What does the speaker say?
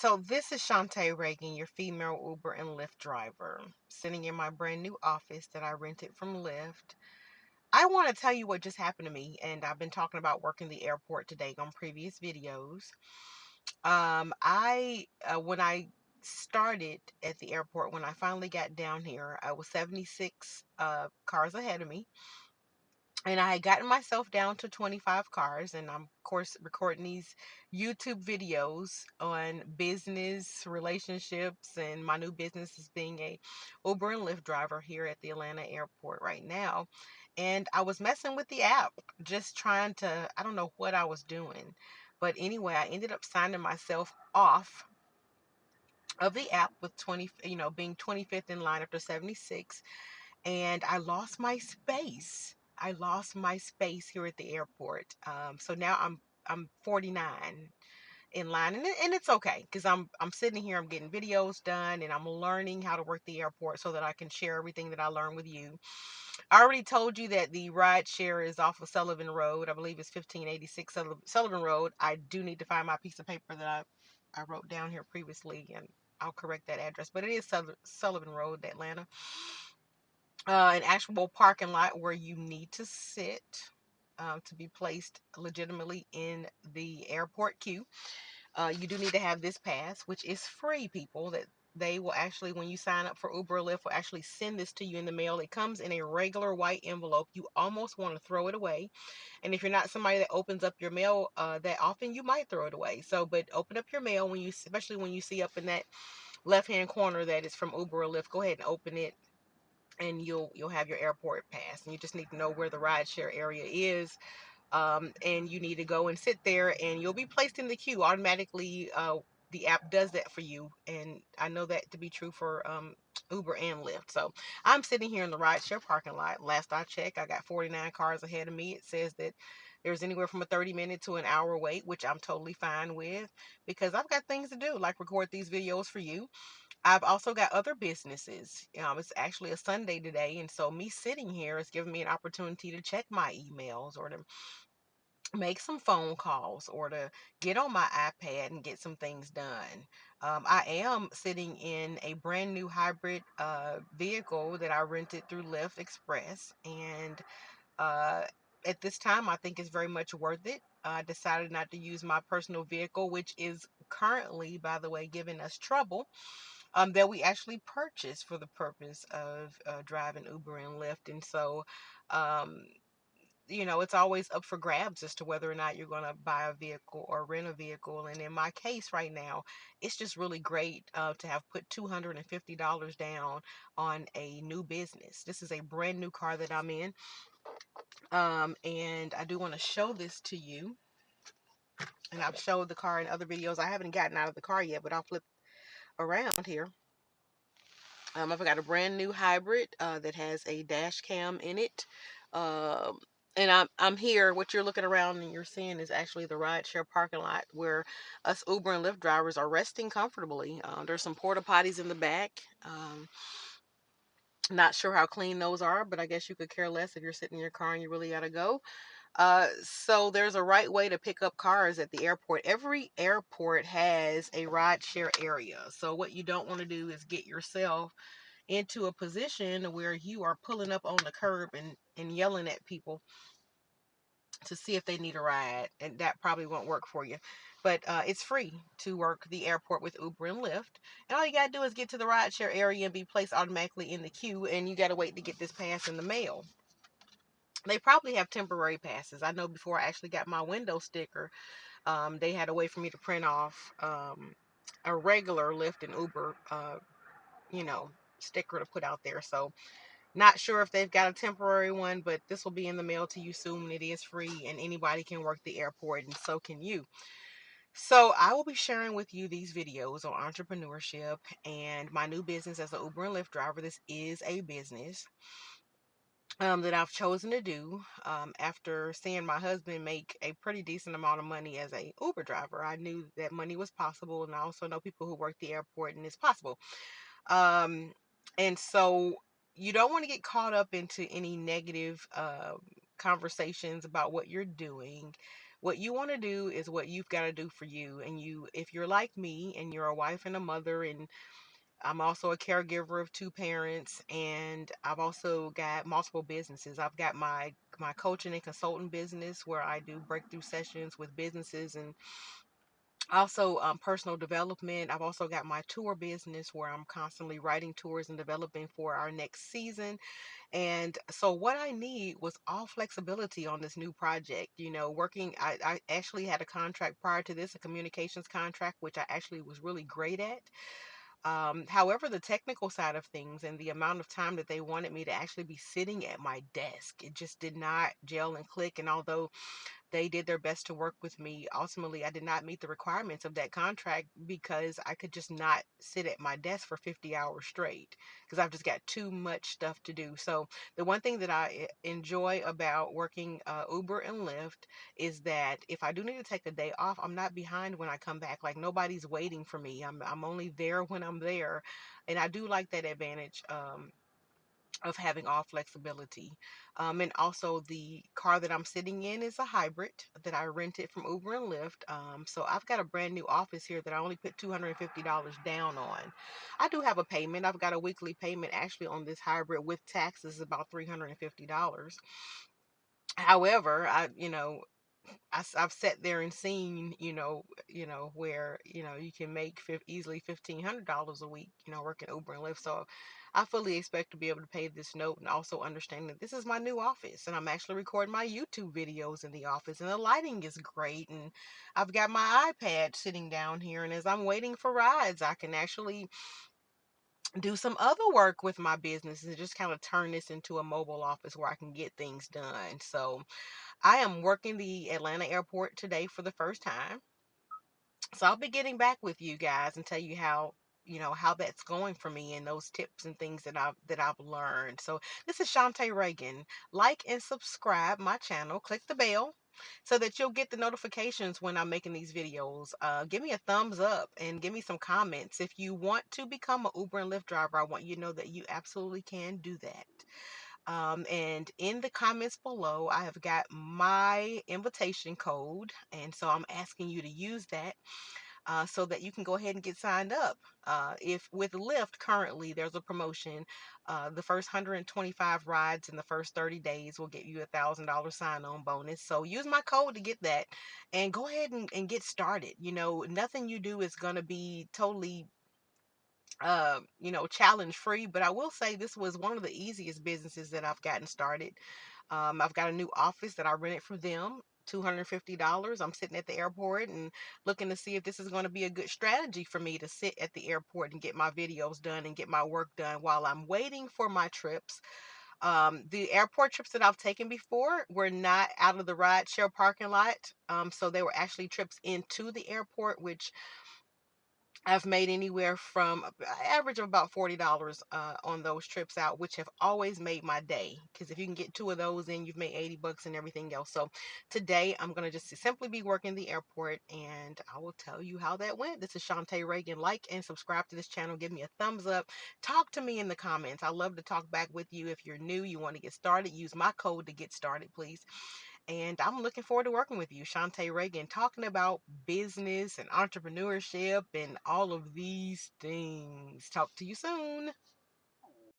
So this is Shant'e Reagan, your female Uber and Lyft driver, sitting in my brand new office that I rented from Lyft. I want to tell you what just happened to me, and I've been talking about working the airport today on previous videos. I when I started at the airport, when I finally got down here, I was 76 cars ahead of me. And I had gotten myself down to 25 cars, and I'm, of course, recording these YouTube videos on business, relationships, and my new business is being a Uber and Lyft driver here at the Atlanta airport right now. And I was messing with the app, just trying to, I don't know what I was doing. But anyway, I ended up signing myself off of the app with 20, being 25th in line after 76, and I lost my space. I lost my space here at the airport. So now I'm 49 in line, and it's okay because I'm sitting here, I'm getting videos done, and I'm learning how to work the airport so that I can share everything that I learned with you. I already told you that the ride share is off of Sullivan Road. I believe it's 1586 Sullivan Road. I do need to find my piece of paper that I wrote down here previously, and I'll correct that address. But it is Sullivan Road, Atlanta. An actual parking lot where you need to sit to be placed legitimately in the airport queue. You do need to have this pass, which is free, people. That they will actually, when you sign up for Uber or Lyft, will actually send this to you in the mail. It comes in a regular white envelope. You almost want to throw it away. And if you're not somebody that opens up your mail that often, you might throw it away. So, but open up your mail when you, especially when you see up in that left hand corner that is from Uber or Lyft. Go ahead and open it, and you'll have your airport pass, and you just need to know where the rideshare area is, and you need to go and sit there, and you'll be placed in the queue automatically. The app does that for you, and I know that to be true for Uber and Lyft. So I'm sitting here in the rideshare parking lot. Last I checked, I got 49 cars ahead of me. It says that there's anywhere from a 30-minute to an hour wait, which I'm totally fine with because I've got things to do, like record these videos for you. I've also got other businesses. It's actually a Sunday today, and so me sitting here is giving me an opportunity to check my emails or to make some phone calls or to get on my iPad and get some things done. I am sitting in a brand new hybrid vehicle that I rented through Lyft Express, and uh, at this time, I think it's very much worth it. I decided not to use my personal vehicle, which is currently, by the way, giving us trouble, that we actually purchased for the purpose of driving Uber and Lyft. And so, um, it's always up for grabs as to whether or not you're going to buy a vehicle or rent a vehicle. And in my case right now, it's just really great to have put $250 down on a new business. This is a brand new car that I'm in. And I do want to show this to you. And I've showed the car in other videos. I haven't gotten out of the car yet, but I'll flip around here. I've got a brand new hybrid that has a dash cam in it. Um, and I'm here. What you're looking around and you're seeing is actually the rideshare parking lot where us Uber and Lyft drivers are resting comfortably. There's some porta potties in the back. Not sure how clean those are, but I guess you could care less if you're sitting in your car and you really gotta go. So there's a right way to pick up cars at the airport. Every airport has a rideshare area. So what you don't want to do is get yourself into a position where you are pulling up on the curb and yelling at people to see if they need a ride, and that probably won't work for you. But it's free to work the airport with Uber and Lyft, and all you gotta do is get to the rideshare area and be placed automatically in the queue, and you gotta wait to get this pass in the mail. They probably have temporary passes. I know before I actually got my window sticker, they had a way for me to print off a regular Lyft and Uber, you know, sticker to put out there. So not sure if they've got a temporary one, but this will be in the mail to you soon. It is free, and anybody can work the airport, and so can you. So I will be sharing with you these videos on entrepreneurship and my new business as an Uber and Lyft driver. This is a business that I've chosen to do after seeing my husband make a pretty decent amount of money as a Uber driver. I knew that money was possible, and I also know people who work the airport, and it's possible. Um, and so you don't want to get caught up into any negative conversations about what you're doing. what you want to do is what you've got to do for you. And if you're like me and you're a wife and a mother, and I'm also a caregiver of two parents, and I've also got multiple businesses. I've got my coaching and consulting business where I do breakthrough sessions with businesses, and also personal development. I've also got my tour business where I'm constantly writing tours and developing for our next season. And so what I need was all flexibility on this new project. Working, I actually had a contract prior to this, a communications contract, which I actually was really great at. However, the technical side of things and the amount of time that they wanted me to actually be sitting at my desk, it just did not gel and click. And although they did their best to work with me, ultimately, I did not meet the requirements of that contract because I could just not sit at my desk for 50 hours straight because I've just got too much stuff to do. So, the one thing that I enjoy about working Uber and Lyft is that if I do need to take a day off, I'm not behind when I come back. Like, nobody's waiting for me. I'm only there when I'm there. And I do like that advantage. Of having all flexibility. And also, the car that I'm sitting in is a hybrid that I rented from Uber and Lyft. So I've got a brand new office here that I only put $250 down on. I do have a payment. I've got a weekly payment actually on this hybrid with taxes about $350. However, I've sat there and seen, where, you can make easily $1,500 a week, working Uber and Lyft. So I fully expect to be able to pay this note, and also understand that this is my new office and I'm actually recording my YouTube videos in the office, and the lighting is great. And I've got my iPad sitting down here, and as I'm waiting for rides, I can actually do some other work with my business and just kind of turn this into a mobile office where I can get things done. So I am working the Atlanta airport today for the first time. So I'll be getting back with you guys and tell you how that's going for me, and those tips and things that I've learned. So this is Shant'e Reagan. Like and subscribe my channel. Click the bell so that you'll get the notifications when I'm making these videos. Give me a thumbs up and give me some comments. If you want to become an Uber and Lyft driver, I want you to know that you absolutely can do that. And in the comments below, I have got my invitation code. And so I'm asking you to use that so that you can go ahead and get signed up. If with Lyft currently there's a promotion, the first 125 rides in the first 30 days will get you $1,000 sign-on bonus. So use my code to get that, and go ahead and get started. Nothing you do is going to be totally challenge free, but I will say this was one of the easiest businesses that I've gotten started. I've got a new office that I rented for them. $250. I'm sitting at the airport and looking to see if this is going to be a good strategy for me to sit at the airport and get my videos done and get my work done while I'm waiting for my trips. The airport trips that I've taken before were not out of the ride share parking lot. So they were actually trips into the airport, which I've made anywhere from average of about $40 on those trips out, which have always made my day. Because if you can get two of those in, you've made 80 bucks and everything else. So today I'm going to just simply be working the airport, and I will tell you how that went. This is Shant'e Reagan. Like and subscribe to this channel. Give me a thumbs up. Talk to me in the comments. I love to talk back with you. If you're new, you want to get started, use my code to get started, please. And I'm looking forward to working with you, Shant'e Reagan, talking about business and entrepreneurship and all of these things. Talk to you soon.